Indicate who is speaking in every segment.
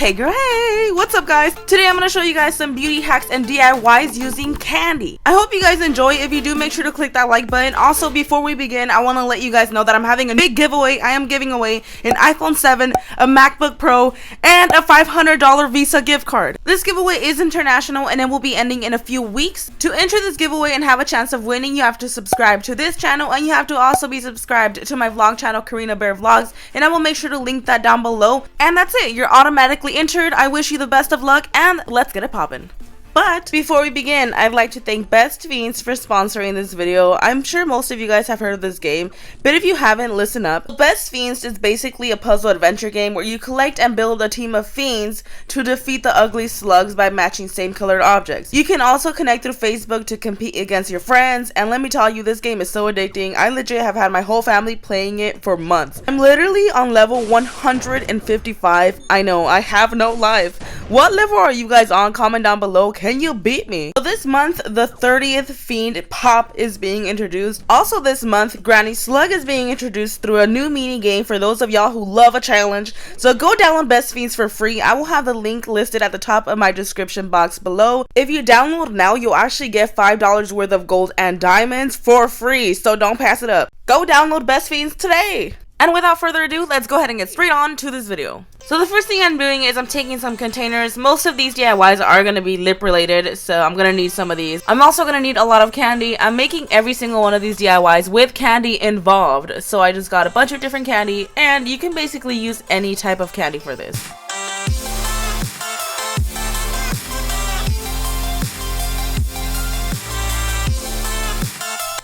Speaker 1: Hey girl, hey! What's up guys? Today I'm going to show you guys some beauty hacks and DIYs using candy. I hope you guys enjoy. If you do, make sure to click that like button. Also, before we begin, I want to let you guys know that I'm having a big giveaway. I am giving away an iPhone 7, a MacBook Pro, and a $500 Visa gift card. This giveaway is international and it will be ending in a few weeks. To enter this giveaway and have a chance of winning, you have to subscribe to this channel and you have to also be subscribed to my vlog channel, Karina Vlogs, and I will make sure to link that down below. And that's it. You're automatically entered. I wish you the best of luck and let's get it poppin'. But before we begin, I'd like to thank Best Fiends for sponsoring this video. I'm sure most of you guys have heard of this game, but if you haven't, listen up. Best Fiends is basically a puzzle adventure game where you collect and build a team of fiends to defeat the ugly slugs by matching same colored objects. You can also connect through Facebook to compete against your friends, and let me tell you, this game is so addicting. I legit have had my whole family playing it for months. I'm literally on level 155. I know, I have no life. What level are you guys on? Comment down below. Can you beat me? So this month, the 30th Fiend Pop is being introduced. Also this month, Granny Slug is being introduced through a new mini game for those of y'all who love a challenge. So go download Best Fiends for free. I will have the link listed at the top of my description box below. If you download now, you'll actually get $5 worth of gold and diamonds for free. So don't pass it up. Go download Best Fiends today. And without further ado, let's go ahead and get straight on to this video. So the first thing I'm doing is I'm taking some containers. Most of these DIYs are going to be lip related, so I'm going to need some of these. I'm also going to need a lot of candy. I'm making every single one of these DIYs with candy involved. So I just got a bunch of different candy, and you can basically use any type of candy for this.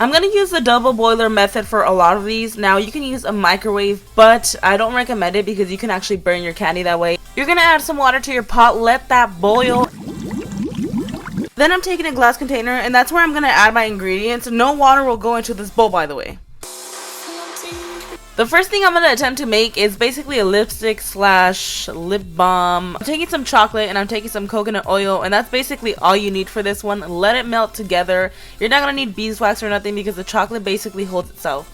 Speaker 1: I'm going to use the double boiler method for a lot of these. Now you can use a microwave, but I don't recommend it because you can actually burn your candy that way. You're going to add some water to your pot, let that boil. Then I'm taking a glass container and that's where I'm going to add my ingredients. No water will go into this bowl, by the way. The first thing I'm going to attempt to make is basically a lipstick slash lip balm. I'm taking some chocolate and I'm taking some coconut oil, and that's basically all you need for this one. Let it melt together. You're not going to need beeswax or nothing because the chocolate basically holds itself.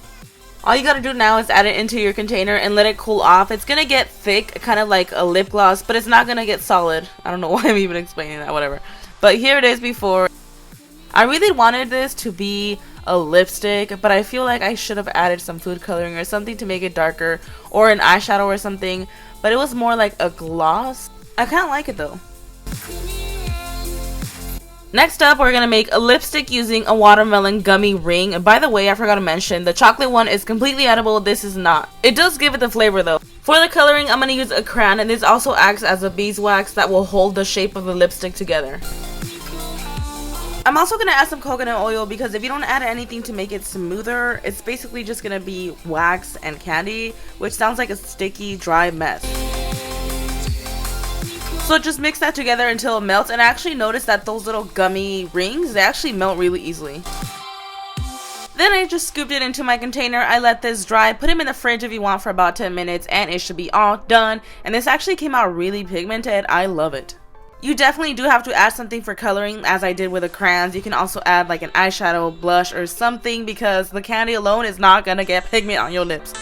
Speaker 1: All you got to do now is add it into your container and let it cool off. It's going to get thick, kind of like a lip gloss, but it's not going to get solid. I don't know why I'm even explaining that, whatever. But here it is before. I really wanted this to be a lipstick, but I feel like I should have added some food coloring or something to make it darker, or an eyeshadow or something, but it was more like a gloss. I kind of like it though. Next up, we're gonna make a lipstick using a watermelon gummy ring. And by the way, I forgot to mention, the chocolate one is completely edible. This is not. It does give it the flavor though. For the coloring, I'm gonna use a crayon, and this also acts as a beeswax that will hold the shape of the lipstick together. I'm also going to add some coconut oil because if you don't add anything to make it smoother, it's basically just going to be wax and candy, which sounds like a sticky, dry mess. So just mix that together until it melts, and I actually noticed that those little gummy rings, they actually melt really easily. Then I just scooped it into my container. I let this dry, put them in the fridge if you want for about 10 minutes, and it should be all done. And this actually came out really pigmented. I love it. You definitely do have to add something for coloring, as I did with the crayons. You can also add like an eyeshadow, blush, or something because the candy alone is not gonna get pigment on your lips.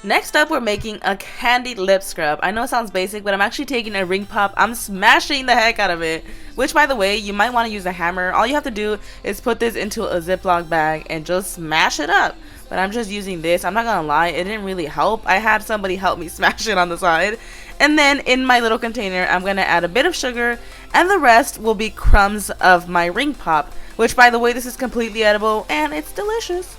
Speaker 1: Next up, we're making a candied lip scrub. I know it sounds basic, but I'm actually taking a ring pop. I'm smashing the heck out of it, which by the way, you might want to use a hammer. All you have to do is put this into a Ziploc bag and just smash it up. But I'm just using this. I'm not gonna lie, it didn't really help. I had somebody help me smash it on the side. And then in my little container, I'm gonna add a bit of sugar, and the rest will be crumbs of my ring pop, which by the way, this is completely edible and it's delicious.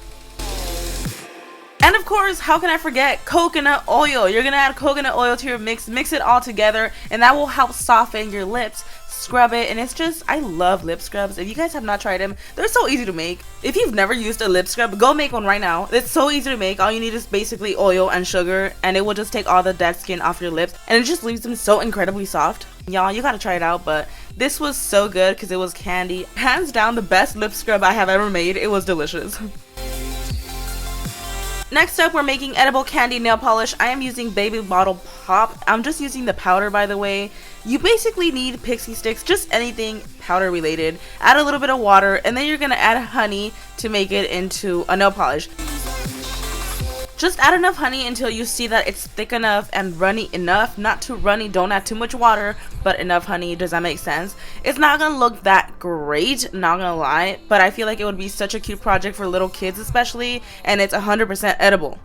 Speaker 1: And of course, how can I forget coconut oil? You're gonna add coconut oil to your mix it all together, and that will help soften your lips. Scrub it, and it's just, I love lip scrubs. If you guys have not tried them, they're so easy to make. If you've never used a lip scrub, go make one right now. It's so easy to make. All you need is basically oil and sugar, and it will just take all the dead skin off your lips, and it just leaves them so incredibly soft. Y'all, you gotta try it out. But this was so good because it was candy. Hands down the best lip scrub I have ever made. It was delicious. Next up, we're making edible candy nail polish. I am using Baby Bottle Pop. I'm just using the powder, by the way. You basically need pixie sticks, just anything powder related. Add a little bit of water, and then you're gonna add honey to make it into a nail polish. Just add enough honey until you see that it's thick enough and runny enough. Not too runny, don't add too much water, but enough honey. Does that make sense? It's not gonna look that great, not gonna lie, but I feel like it would be such a cute project for little kids especially, and it's 100% edible.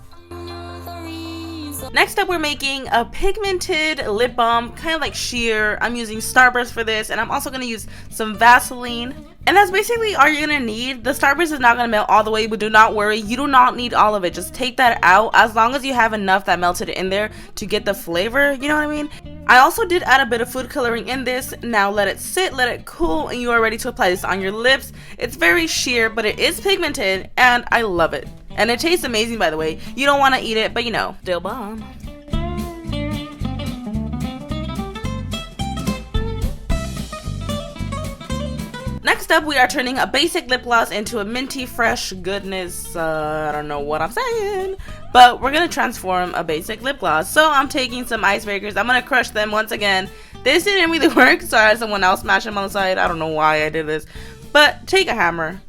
Speaker 1: Next up, we're making a pigmented lip balm, kind of like sheer. I'm using Starburst for this, and I'm also going to use some Vaseline. And that's basically all you're going to need. The Starburst is not going to melt all the way, but do not worry. You do not need all of it. Just take that out as long as you have enough that melted in there to get the flavor. You know what I mean? I also did add a bit of food coloring in this. Now let it sit, let it cool, and you are ready to apply this on your lips. It's very sheer, but it is pigmented, and I love it. And it tastes amazing, by the way. You don't want to eat it, but you know, still bomb. Next up, we are turning a basic lip gloss into a Minty Fresh goodness. I don't know what I'm saying, but we're going to transform a basic lip gloss. So I'm taking some icebreakers. I'm going to crush them once again. This didn't really work, so I had someone else smash them on the side. I don't know why I did this, but take a hammer.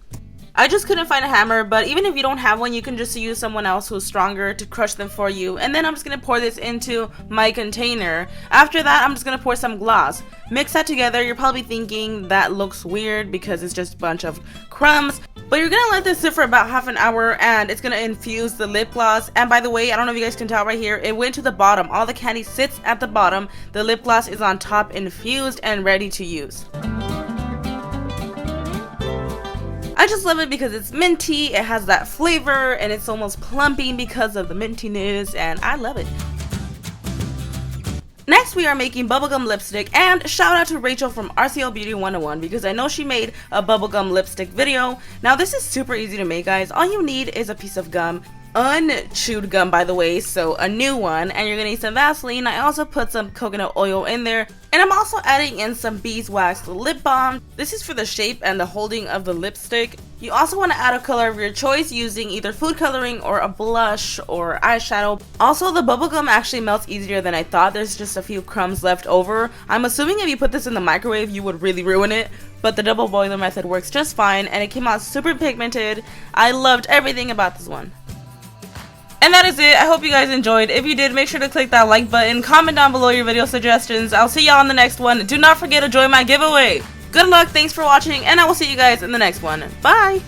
Speaker 1: I just couldn't find a hammer, but even if you don't have one, you can just use someone else who's stronger to crush them for you. And then I'm just going to pour this into my container. After that, I'm just going to pour some gloss. Mix that together. You're probably thinking that looks weird because it's just a bunch of crumbs. But you're going to let this sit for about half an hour and it's going to infuse the lip gloss. And by the way, I don't know if you guys can tell right here, it went to the bottom. All the candy sits at the bottom. The lip gloss is on top, infused and ready to use. I just love it because it's minty, it has that flavor, and it's almost plumping because of the mintiness, and I love it. Next, we are making bubblegum lipstick, and shout out to Rachel from RCL Beauty 101 because I know she made a bubblegum lipstick video. Now, this is super easy to make, guys. All you need is a piece of gum. Unchewed gum, by the way, so a new one, and you're gonna need some Vaseline. I also put some coconut oil in there, and I'm also adding in some beeswax lip balm. This is for the shape and the holding of the lipstick. You also want to add a color of your choice using either food coloring or a blush or eyeshadow. Also, the bubblegum actually melts easier than I thought. There's just a few crumbs left over. I'm assuming if you put this in the microwave, you would really ruin it, but the double boiler method works just fine, and it came out super pigmented. I loved everything about this one. And that is it. I hope you guys enjoyed. If you did, make sure to click that like button, comment down below your video suggestions. I'll see y'all in the next one. Do not forget to join my giveaway. Good luck, thanks for watching, and I will see you guys in the next one. Bye!